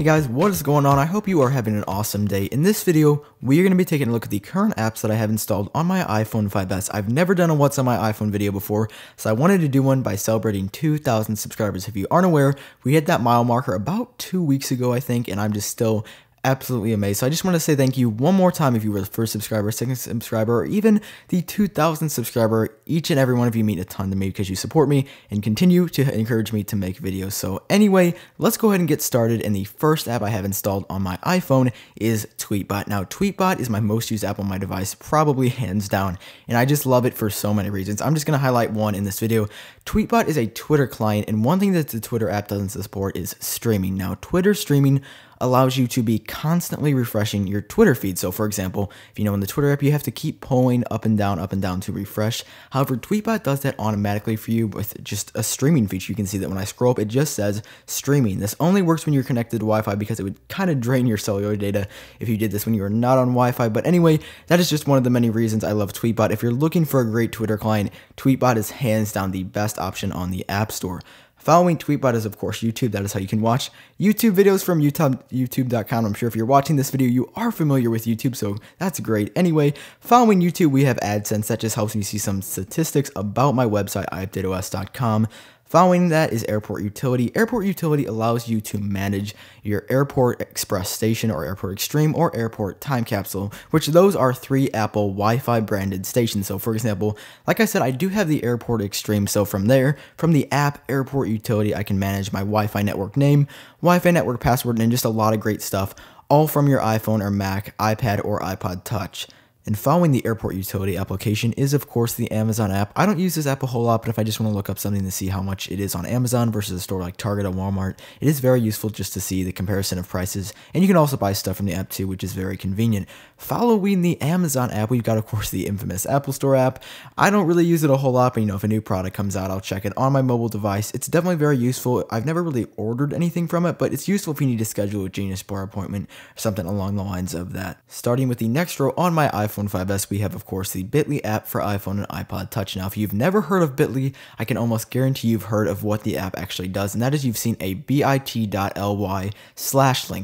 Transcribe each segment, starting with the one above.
Hey guys, what is going on? I hope you are having an awesome day. In this video, we are going to be taking a look at the current apps that I have installed on my iPhone 5S. I've never done a what's on my iPhone video before, so I wanted to do one by celebrating 2,000 subscribers. If you aren't aware, we hit that mile marker about 2 weeks ago, I think, and I'm just still absolutely amazed. So I just want to say thank you one more time if you were the first subscriber, second subscriber, or even the 2,000 subscriber. Each and every one of you mean a ton to me because you support me and continue to encourage me to make videos. So anyway, let's go ahead and get started. And the first app I have installed on my iPhone is Tweetbot. Now, Tweetbot is my most used app on my device, probably hands down, and I just love it for so many reasons. I'm just going to highlight one in this video. Tweetbot is a Twitter client, and one thing that the Twitter app doesn't support is streaming. Now, Twitter streaming allows you to be constantly refreshing your Twitter feed. So for example, if you know in the Twitter app, you have to keep pulling up and down to refresh. However, Tweetbot does that automatically for you with just a streaming feature. You can see that when I scroll up, it just says streaming. This only works when you're connected to Wi-Fi because it would kind of drain your cellular data if you did this when you were not on Wi-Fi. But anyway, that is just one of the many reasons I love Tweetbot. If you're looking for a great Twitter client, Tweetbot is hands down the best option on the App Store. Following Tweetbot is, of course, YouTube. That is how you can watch YouTube videos from youtube.com. I'm sure if you're watching this video, you are familiar with YouTube, so that's great. Anyway, following YouTube, we have AdSense. That just helps me see some statistics about my website, iUpdateOS.com. Following that is Airport Utility. Airport Utility allows you to manage your Airport Express Station or Airport Extreme or Airport Time Capsule, which those are 3 Apple Wi-Fi branded stations. So for example, like I said, I do have the Airport Extreme. So from the app Airport Utility, I can manage my Wi-Fi network name, Wi-Fi network password, and just a lot of great stuff, all from your iPhone or Mac, iPad, or iPod Touch. And following the Airport Utility application is, of course, the Amazon app. I don't use this app a whole lot, but if I just want to look up something to see how much it is on Amazon versus a store like Target or Walmart, it is very useful just to see the comparison of prices. And you can also buy stuff from the app too, which is very convenient. Following the Amazon app, we've got, of course, the infamous Apple Store app. I don't really use it a whole lot, but if a new product comes out, I'll check it on my mobile device. It's definitely very useful. I've never really ordered anything from it, but it's useful if you need to schedule a Genius Bar appointment or something along the lines of that. Starting with the next row on my iPhone 5S, we have, of course, the Bitly app for iPhone and iPod Touch. Now, if you've never heard of Bitly, I can almost guarantee you've heard of what the app actually does, and that is you've seen a bit.ly/link.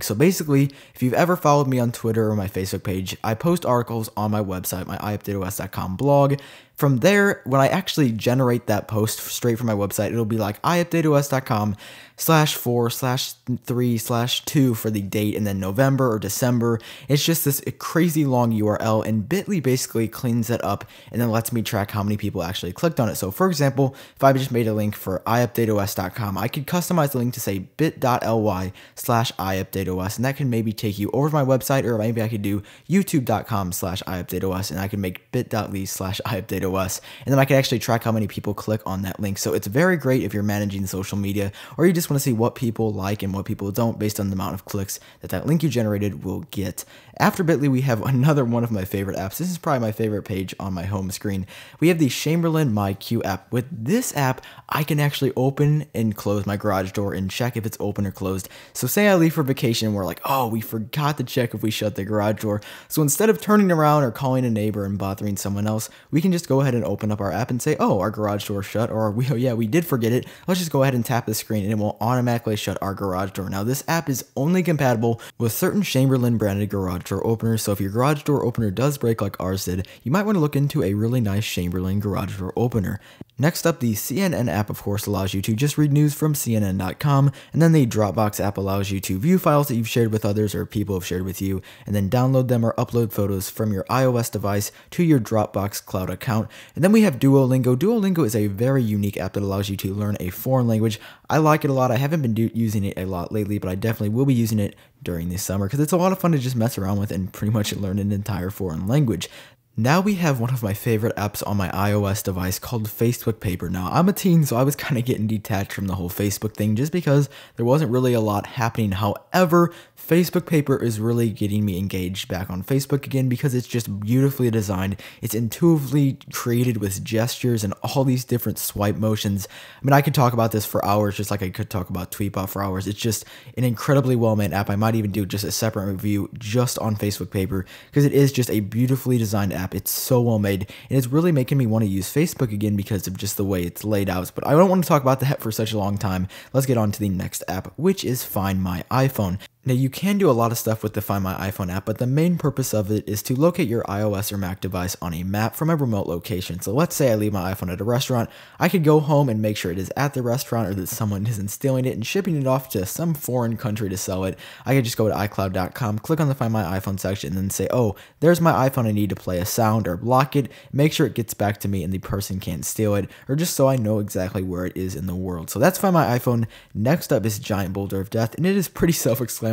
So basically, if you've ever followed me on Twitter or my Facebook page, I post articles on my website, my iUpdateOS.com blog. From there, when I actually generate that post straight from my website, it'll be like iUpdateOS.com/4/3/2 for the date, and then November or December. It's just this crazy long URL, and Bitly basically cleans that up and then lets me track how many people actually clicked on it. So for example, if I just made a link for iUpdateOS.com, I could customize the link to say bit.ly/iUpdateOS, and that can maybe take you over to my website, or maybe I could do youtube.com/iUpdateOS, and I can make bit.ly/iUpdateOS. And then I can actually track how many people click on that link. So it's very great if you're managing social media, or you just want to see what people like and what people don't based on the amount of clicks that link you generated will get. After Bitly, we have another one of my favorite apps. This is probably my favorite page on my home screen. We have the Chamberlain MyQ app. With this app, I can actually open and close my garage door and check if it's open or closed. So say I leave for vacation and we're like, oh, we forgot to check if we shut the garage door. So instead of turning around or calling a neighbor and bothering someone else, we can just go ahead and open up our app and say, oh, our garage door is shut, or we did forget it. Let's just go ahead and tap the screen and it will automatically shut our garage door. Now, this app is only compatible with certain Chamberlain branded garage door openers. So if your garage door opener does break like ours did, you might want to look into a really nice Chamberlain garage door opener. Next up, the CNN app, of course, allows you to just read news from CNN.com, and then the Dropbox app allows you to view files that you've shared with others or people have shared with you, and then download them or upload photos from your iOS device to your Dropbox cloud account. And then we have Duolingo. Duolingo is a very unique app that allows you to learn a foreign language. I like it a lot. I haven't been using it a lot lately, but I definitely will be using it during this summer because it's a lot of fun to just mess around with and pretty much learn an entire foreign language. Now we have one of my favorite apps on my iOS device called Facebook Paper. Now, I'm a teen, so I was kind of getting detached from the whole Facebook thing just because there wasn't really a lot happening. However, Facebook Paper is really getting me engaged back on Facebook again because it's just beautifully designed. It's intuitively created with gestures and all these different swipe motions. I mean, I could talk about this for hours just like I could talk about Tweetbot for hours. It's just an incredibly well-made app. I might even do just a separate review just on Facebook Paper because it is just a beautifully designed app. It's so well made, and it's really making me want to use Facebook again because of just the way it's laid out. But I don't want to talk about that for such a long time. Let's get on to the next app, which is Find My iPhone. Now you can do a lot of stuff with the Find My iPhone app, but the main purpose of it is to locate your iOS or Mac device on a map from a remote location. So let's say I leave my iPhone at a restaurant, I could go home and make sure it is at the restaurant or that someone isn't stealing it and shipping it off to some foreign country to sell it. I could just go to iCloud.com, click on the Find My iPhone section, and then say, oh, there's my iPhone, I need to play a sound or block it, make sure it gets back to me and the person can't steal it, or just so I know exactly where it is in the world. So that's Find My iPhone. Next up is Giant Boulder of Death, and it is pretty self-explanatory.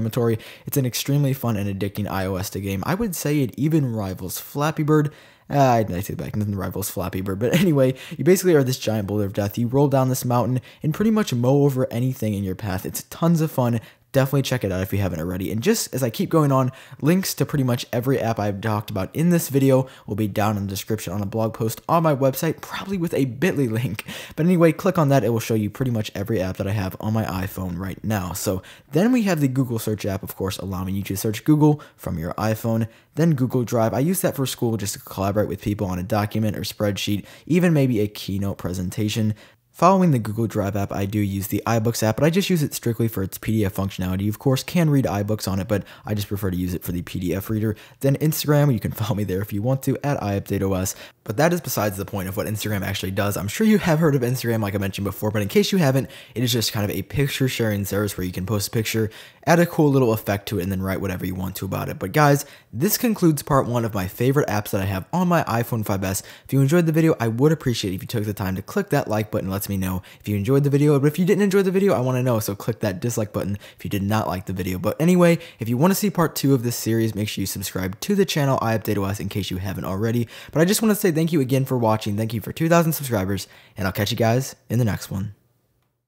It's an extremely fun and addicting iOS to game. I would say it even rivals Flappy Bird. I take it back, nothing rivals Flappy Bird. But anyway, you basically are this giant boulder of death. You roll down this mountain and pretty much mow over anything in your path. It's tons of fun. Definitely check it out if you haven't already. And just as I keep going on, links to pretty much every app I've talked about in this video will be down in the description on a blog post on my website, probably with a bit.ly link. But anyway, click on that. It will show you pretty much every app that I have on my iPhone right now. So then we have the Google search app, of course, allowing you to search Google from your iPhone. Then Google Drive. I use that for school just to collaborate with people on a document or spreadsheet, even maybe a keynote presentation. Following the Google Drive app, I do use the iBooks app, but I just use it strictly for its PDF functionality. You, of course, can read iBooks on it, but I just prefer to use it for the PDF reader. Then Instagram, you can follow me there if you want to, at iUpdateOS. But that is besides the point of what Instagram actually does. I'm sure you have heard of Instagram, like I mentioned before, but in case you haven't, it is just kind of a picture sharing service where you can post a picture, add a cool little effect to it, and then write whatever you want to about it. But guys, this concludes part 1 of my favorite apps that I have on my iPhone 5S. If you enjoyed the video, I would appreciate it if you took the time to click that like button. It lets me know if you enjoyed the video. But if you didn't enjoy the video, I want to know, so click that dislike button if you did not like the video. But anyway, if you want to see part 2 of this series, make sure you subscribe to the channel iUpdateOS in case you haven't already. But I just want to say thank you again for watching. Thank you for 2,000 subscribers, and I'll catch you guys in the next one.